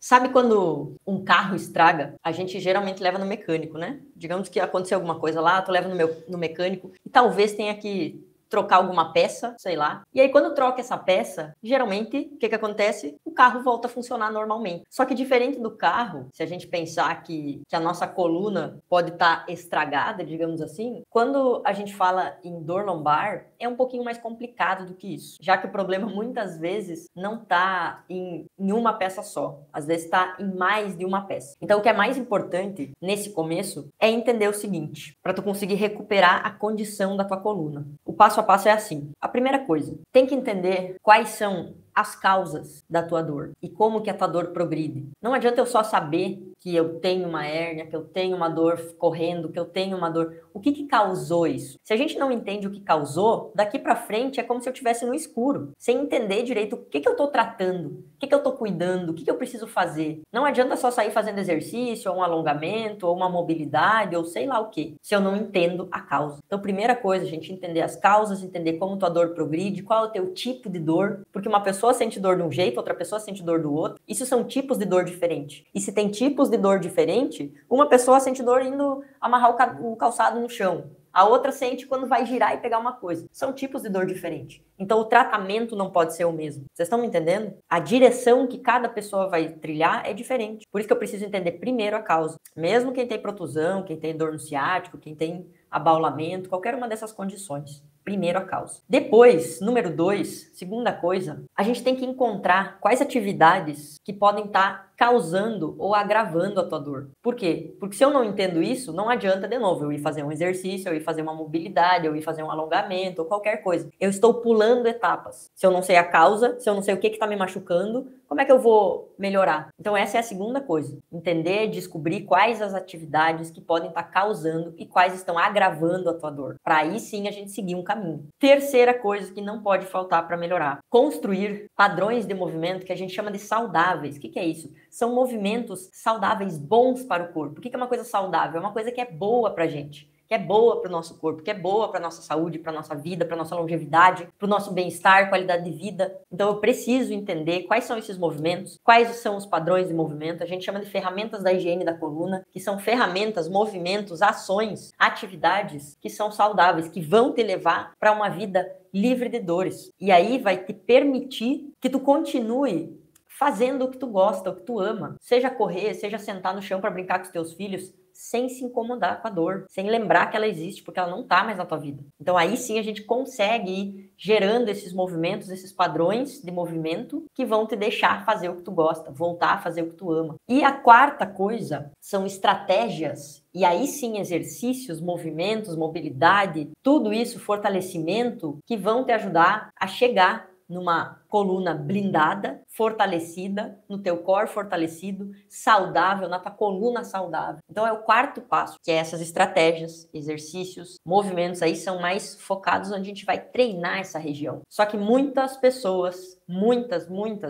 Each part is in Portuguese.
Sabe quando um carro estraga, a gente geralmente leva no mecânico, né? Digamos que aconteceu alguma coisa lá, tu leva no mecânico e talvez tenha que trocar alguma peça, sei lá. E aí quando troca essa peça, geralmente, o que acontece? O carro volta a funcionar normalmente. Só que diferente do carro, se a gente pensar que a nossa coluna pode estar estragada, digamos assim, quando a gente fala em dor lombar, é um pouquinho mais complicado do que isso. Já que o problema muitas vezes não está em uma peça só. Às vezes está em mais de uma peça. Então o que é mais importante nesse começo é entender o seguinte, para tu conseguir recuperar a condição da tua coluna. O passo a passo é assim. A primeira coisa, tem que entender quais são as causas da tua dor e como que a tua dor progride. Não adianta eu só saber que eu tenho uma hérnia, que eu tenho uma dor correndo, que eu tenho uma dor. O que causou isso? Se a gente não entende o que causou, daqui pra frente é como se eu estivesse no escuro, sem entender direito o que eu tô tratando, o que eu tô cuidando, o que eu preciso fazer. Não adianta só sair fazendo exercício, ou um alongamento, ou uma mobilidade, ou sei lá o que, se eu não entendo a causa. Então, primeira coisa, a gente entender as causas, entender como tua dor progride, qual é o teu tipo de dor, porque uma pessoa sente dor de um jeito, outra pessoa sente dor do outro. Isso são tipos de dor diferentes. E se tem tipos de dor diferente, uma pessoa sente dor indo amarrar o calçado no chão. A outra sente quando vai girar e pegar uma coisa. São tipos de dor diferentes. Então o tratamento não pode ser o mesmo. Vocês estão me entendendo? A direção que cada pessoa vai trilhar é diferente. Por isso que eu preciso entender primeiro a causa. Mesmo quem tem protusão, quem tem dor no ciático, quem tem abaulamento, qualquer uma dessas condições. Primeiro a causa. Depois, número 2, segunda coisa, a gente tem que encontrar quais atividades que podem estar causando ou agravando a tua dor. Por quê? Porque se eu não entendo isso, não adianta de novo eu ir fazer um exercício, eu ir fazer uma mobilidade, eu ir fazer um alongamento ou qualquer coisa. Eu estou pulando etapas. Se eu não sei a causa, se eu não sei o que está me machucando, como é que eu vou melhorar? Então essa é a segunda coisa. Entender, descobrir quais as atividades que podem estar causando e quais estão agravando a tua dor. Para aí sim a gente seguir um caminho. Terceira coisa que não pode faltar para melhorar. Construir padrões de movimento que a gente chama de saudáveis. O que é isso? São movimentos saudáveis, bons para o corpo. O que é uma coisa saudável? É uma coisa que é boa para a gente, que é boa para o nosso corpo, que é boa para a nossa saúde, para a nossa vida, para a nossa longevidade, para o nosso bem-estar, qualidade de vida. Então eu preciso entender quais são esses movimentos, quais são os padrões de movimento. A gente chama de ferramentas da higiene da coluna, que são ferramentas, movimentos, ações, atividades que são saudáveis, que vão te levar para uma vida livre de dores. E aí vai te permitir que tu continue fazendo o que tu gosta, o que tu ama. Seja correr, seja sentar no chão para brincar com os teus filhos, sem se incomodar com a dor, sem lembrar que ela existe, porque ela não tá mais na tua vida. Então aí sim a gente consegue ir gerando esses movimentos, esses padrões de movimento que vão te deixar fazer o que tu gosta, voltar a fazer o que tu ama. E a quarta coisa são estratégias, e aí sim exercícios, movimentos, mobilidade, tudo isso, fortalecimento, que vão te ajudar a chegar numa coluna blindada, fortalecida, no teu core fortalecido, saudável, na tua coluna saudável. Então é o quarto passo, que é essas estratégias, exercícios, movimentos aí são mais focados onde a gente vai treinar essa região. Só que muitas pessoas, muitas,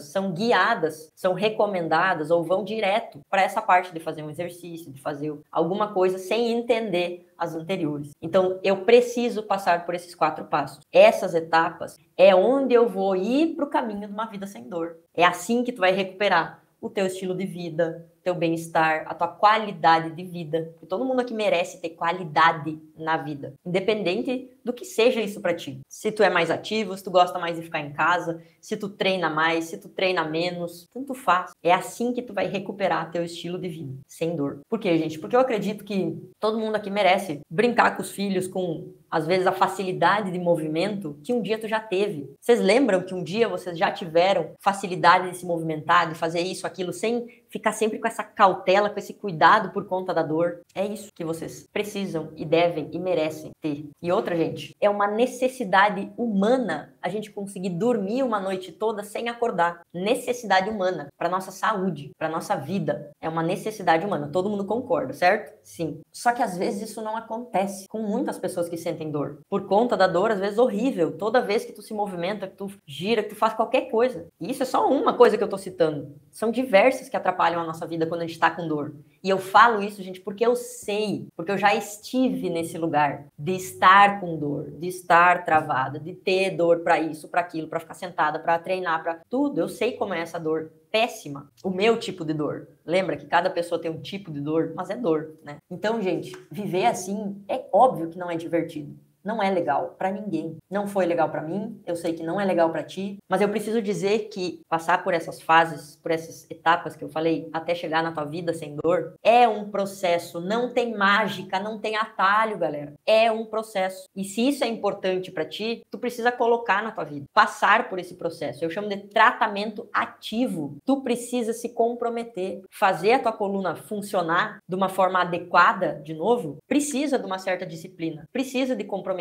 são guiadas, são recomendadas ou vão direto para essa parte de fazer um exercício, de fazer alguma coisa sem entender as anteriores. Então eu preciso passar por esses 4 passos. Essas etapas é onde eu vou ir para o caminho de uma vida sem dor. É assim que tu vai recuperar o teu estilo de vida, teu bem-estar, a tua qualidade de vida. Porque todo mundo aqui merece ter qualidade na vida, independente do que seja isso pra ti. Se tu é mais ativo, se tu gosta mais de ficar em casa, se tu treina mais, se tu treina menos, tanto faz. É assim que tu vai recuperar teu estilo de vida, sem dor. Por quê, gente? Porque eu acredito que todo mundo aqui merece brincar com os filhos, com, às vezes, a facilidade de movimento que um dia tu já teve. Vocês lembram que um dia vocês já tiveram facilidade de se movimentar, de fazer isso, aquilo, sem ficar sempre com essa cautela, com esse cuidado por conta da dor? É isso que vocês precisam e devem e merecem ter. E outra, gente, é uma necessidade humana a gente conseguir dormir uma noite toda sem acordar. Necessidade humana para nossa saúde, para nossa vida. É uma necessidade humana. Todo mundo concorda, certo? Sim. Só que às vezes isso não acontece com muitas pessoas que sentem dor. Por conta da dor, às vezes horrível. Toda vez que tu se movimenta, que tu gira, que tu faz qualquer coisa. E isso é só uma coisa que eu tô citando. São diversas que atrapalham a nossa vida vida quando a gente tá com dor. E eu falo isso, gente, porque eu sei, porque eu já estive nesse lugar de estar com dor, de estar travada, de ter dor para isso, para aquilo, para ficar sentada, para treinar, para tudo. Eu sei como é essa dor péssima, o meu tipo de dor. Lembra que cada pessoa tem um tipo de dor, mas é dor, né? Então, gente, viver assim é óbvio que não é divertido. Não é legal pra ninguém. Não foi legal pra mim, eu sei que não é legal pra ti, mas eu preciso dizer que passar por essas fases, por essas etapas que eu falei, até chegar na tua vida sem dor, é um processo, não tem mágica, não tem atalho, galera. É um processo. E se isso é importante pra ti, tu precisa colocar na tua vida, passar por esse processo. Eu chamo de tratamento ativo. Tu precisa se comprometer, fazer a tua coluna funcionar de uma forma adequada, de novo, precisa de uma certa disciplina, precisa de comprometimento.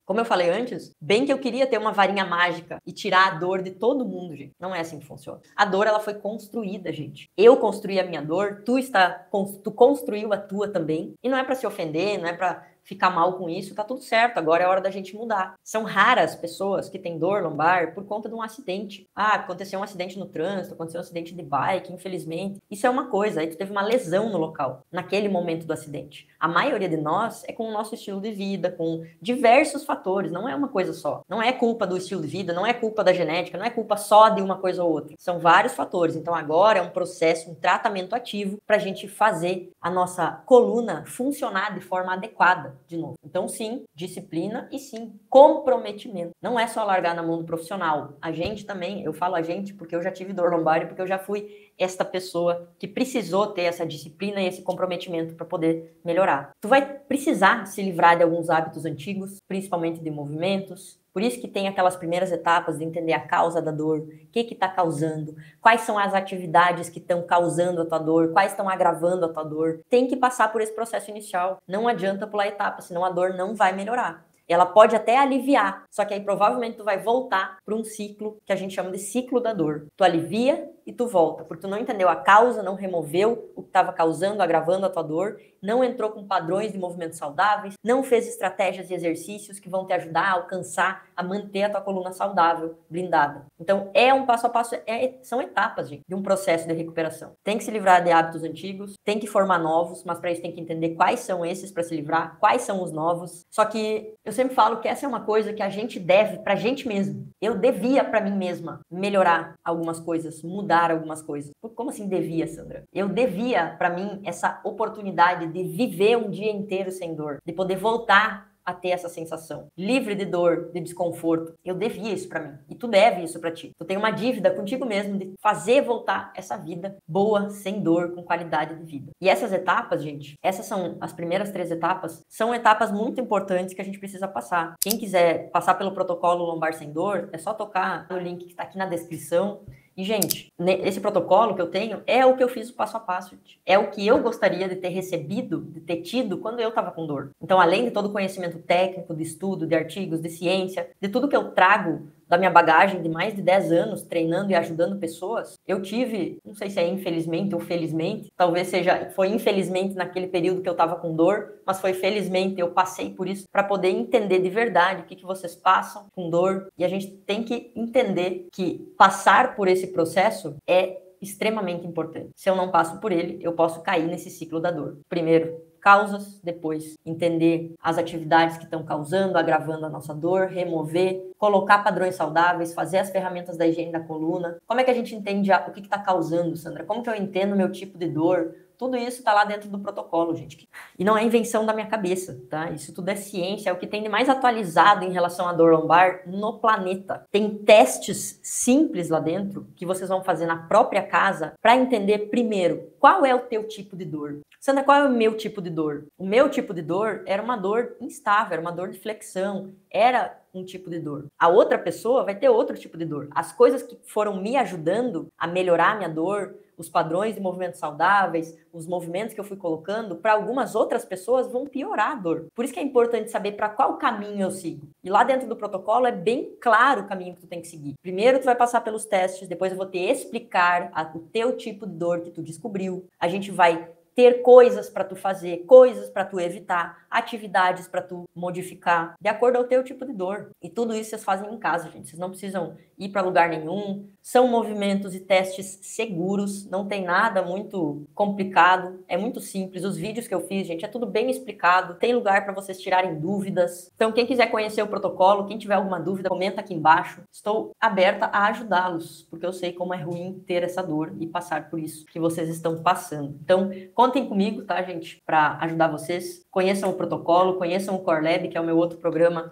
Como eu falei antes, bem que eu queria ter uma varinha mágica e tirar a dor de todo mundo, gente. Não é assim que funciona. A dor, ela foi construída, gente. Eu construí a minha dor, tu construiu a tua também. E não é pra se ofender, não é pra ficar mal com isso, tá tudo certo, agora é hora da gente mudar. São raras pessoas que têm dor lombar por conta de um acidente. Ah, aconteceu um acidente no trânsito, aconteceu um acidente de bike, infelizmente. Isso é uma coisa, aí tu teve uma lesão no local, naquele momento do acidente. A maioria de nós é com o nosso estilo de vida, com diversos fatores, não é uma coisa só. Não é culpa do estilo de vida, não é culpa da genética, não é culpa só de uma coisa ou outra. São vários fatores, então agora é um processo, um tratamento ativo pra gente fazer a nossa coluna funcionar de forma adequada. De novo. Então, sim, disciplina e sim, comprometimento. Não é só largar na mão do profissional. A gente também, eu falo a gente porque eu já tive dor lombar e porque eu já fui esta pessoa que precisou ter essa disciplina e esse comprometimento para poder melhorar. Tu vai precisar se livrar de alguns hábitos antigos, principalmente de movimentos. Por isso que tem aquelas primeiras etapas de entender a causa da dor, o que está causando, quais são as atividades que estão causando a tua dor, quais estão agravando a tua dor. Tem que passar por esse processo inicial. Não adianta pular etapa, senão a dor não vai melhorar. Ela pode até aliviar, só que aí provavelmente tu vai voltar para um ciclo que a gente chama de ciclo da dor. Tu alivia e tu volta, porque tu não entendeu a causa, não removeu o que estava causando, agravando a tua dor, não entrou com padrões de movimentos saudáveis, não fez estratégias e exercícios que vão te ajudar a alcançar, a manter a tua coluna saudável, blindada. Então é um passo a passo, são etapas, gente, de um processo de recuperação. Tem que se livrar de hábitos antigos, tem que formar novos, mas para isso tem que entender quais são esses para se livrar, quais são os novos. Só que eu sempre falo que essa é uma coisa que a gente deve pra gente mesmo. Eu devia pra mim mesma melhorar algumas coisas, mudar algumas coisas. Como assim devia, Sandra? Eu devia pra mim essa oportunidade de viver um dia inteiro sem dor, de poder voltar a ter essa sensação, livre de dor, de desconforto. Eu devia isso pra mim. E tu deve isso pra ti. Tu tem uma dívida contigo mesmo de fazer voltar essa vida boa, sem dor, com qualidade de vida. E essas etapas, gente, essas são as primeiras 3 etapas, são etapas muito importantes que a gente precisa passar. Quem quiser passar pelo protocolo lombar sem dor, é só tocar no link que tá aqui na descrição. E, gente, esse protocolo que eu tenho é o que eu fiz o passo a passo, gente. É o que eu gostaria de ter recebido, de ter tido quando eu estava com dor. Então, além de todo o conhecimento técnico, de estudo, de artigos, de ciência, de tudo que eu trago da minha bagagem de mais de 10 anos treinando e ajudando pessoas, eu tive, não sei se é infelizmente ou felizmente, talvez foi infelizmente naquele período que eu estava com dor, mas foi felizmente, eu passei por isso para poder entender de verdade o que vocês passam com dor. E a gente tem que entender que passar por esse processo é extremamente importante. Se eu não passo por ele, eu posso cair nesse ciclo da dor. Primeiro, causas, depois entender as atividades que estão causando, agravando a nossa dor, remover, colocar padrões saudáveis, fazer as ferramentas da higiene da coluna. Como é que a gente entende o que está causando, Sandra? Como que eu entendo o meu tipo de dor? Tudo isso está lá dentro do protocolo, gente. E não é invenção da minha cabeça, tá? Isso tudo é ciência, é o que tem de mais atualizado em relação à dor lombar no planeta. Tem testes simples lá dentro que vocês vão fazer na própria casa para entender primeiro qual é o teu tipo de dor. Sandra, qual é o meu tipo de dor? O meu tipo de dor era uma dor instável, era uma dor de flexão, era um tipo de dor. A outra pessoa vai ter outro tipo de dor. As coisas que foram me ajudando a melhorar a minha dor, os padrões de movimentos saudáveis, os movimentos que eu fui colocando, para algumas outras pessoas vão piorar a dor. Por isso que é importante saber para qual caminho eu sigo. E lá dentro do protocolo é bem claro o caminho que tu tem que seguir. Primeiro tu vai passar pelos testes, depois eu vou te explicar o teu tipo de dor que tu descobriu. A gente vai ter coisas para tu fazer, coisas para tu evitar, atividades para tu modificar, de acordo ao teu tipo de dor. E tudo isso vocês fazem em casa, gente. Vocês não precisam ir para lugar nenhum. São movimentos e testes seguros, não tem nada muito complicado, é muito simples. Os vídeos que eu fiz, gente, é tudo bem explicado, tem lugar para vocês tirarem dúvidas. Então, quem quiser conhecer o protocolo, quem tiver alguma dúvida, comenta aqui embaixo. Estou aberta a ajudá-los, porque eu sei como é ruim ter essa dor e passar por isso que vocês estão passando. Então, contem comigo, tá, gente, para ajudar vocês. Conheçam o protocolo, conheçam o Core Lab, que é o meu outro programa,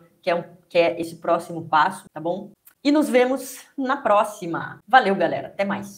que é esse próximo passo, tá bom? E nos vemos na próxima. Valeu, galera. Até mais.